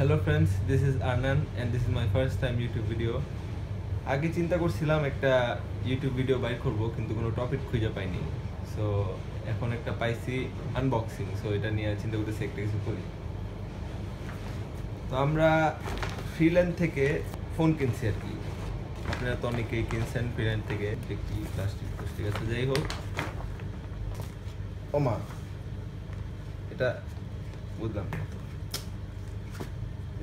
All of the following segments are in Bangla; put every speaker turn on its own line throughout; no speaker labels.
Hello friends, this is Anand and this is my first time YouTube video. আগে চিন্তা করছিলাম একটা ইউটিউব ভিডিও বাইর করব কিন্তু কোনো টপিক খুঁজে পাইনি। সো এখন একটা পাইছি আনবক্সিং। সো এটা নিয়ে চিন্তা করতেছি একটা কিছু করি। তো আমরা ফ্রিল্যান্ড থেকে ফোন কিনছি আর কি। আপনারা তো অনেকেই কিনছেন ফ্রিল্যান্ড থেকে, একটি প্লাস্টিক আছে, যাই হোক। ওমা এটা বুঝলাম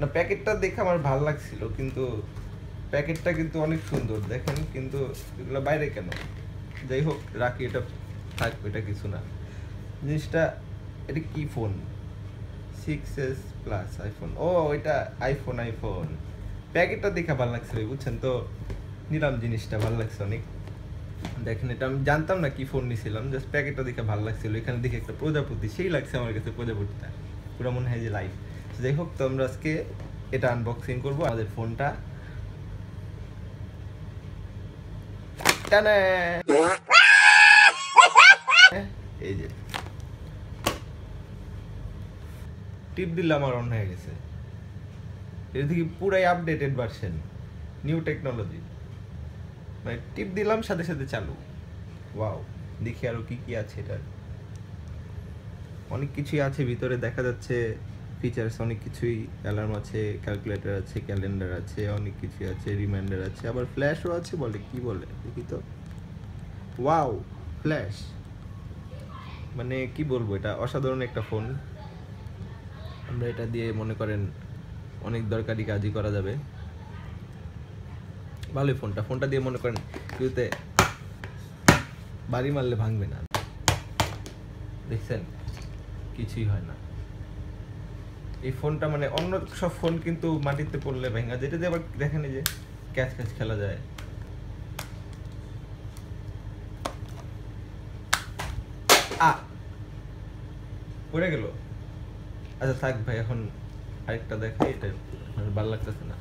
না, প্যাকেটটা দেখে আমার ভালো লাগছিল, কিন্তু প্যাকেটটা কিন্তু অনেক সুন্দর দেখেন, কিন্তু এগুলো বাইরে কেন? যাই হোক, রাখি, এটা থাক, এটা কিছু না। জিনিসটা এটা কি ফোন? 6s plus iPhone. ও এটা আইফোন। প্যাকেটটা দেখে ভালো লাগছিল, বুঝছেন তো, নিলাম। জিনিসটা ভালো লাগছে অনেক। দেখেন, এটা আমি জানতাম না কি ফোন নিয়েছিলাম, জাস্ট প্যাকেটটা দেখে ভালো লাগছিল। এখানে দেখে একটা প্রজাপতি, সেই লাগছে আমার কাছে প্রজাপতিটা, পুরো মনে হয় যে লাইফ। যাই হোক, তো আমরা আজকে এটা আনবক্সিং করবো আমাদের ফোনটা। এই যে টিপ দিলাম, আর অন হয়ে গেছে। এটা দেখি পুরাই আপডেটেড ভার্সন, নিউ টেকনোলজি। মানে টিপ দিলাম, সাথে সাথে চালু। ওয়াও, দেখি আরো কি কি আছে। এটা অনেক কিছুই আছে ভিতরে, দেখা যাচ্ছে ফিচার্স অনেক কিছুই। অ্যালার্ম আছে, ক্যালকুলেটর আছে, ক্যালেন্ডার আছে, অনেক কিছুই আছে, রিমাইন্ডার আছে, আবার ফ্ল্যাশও আছে। বলে কি বলে দেখি তো। Wow, flash! মানে কি বলবো, এটা অসাধারণ একটা ফোন। আমরা এটা দিয়ে মনে করেন অনেক দরকারি কাজই করা যাবে। ভালোই ফোনটা দিয়ে মনে করেন কিছুতে বাড়ি মারলে ভাঙবে না। দেখছেন, কিছুই হয় না। এই ফোনটা মানে অন্য সব ফোন কিন্তু মাটিতে পড়লে ভেঙা, যেটা দিয়ে আবার দেখেন এই যে ক্যাচ খেলা যায়। পড়ে গেল। আচ্ছা থাক ভাই, এখন আরেকটা দেখাই। এটা ভালো লাগতেছে না।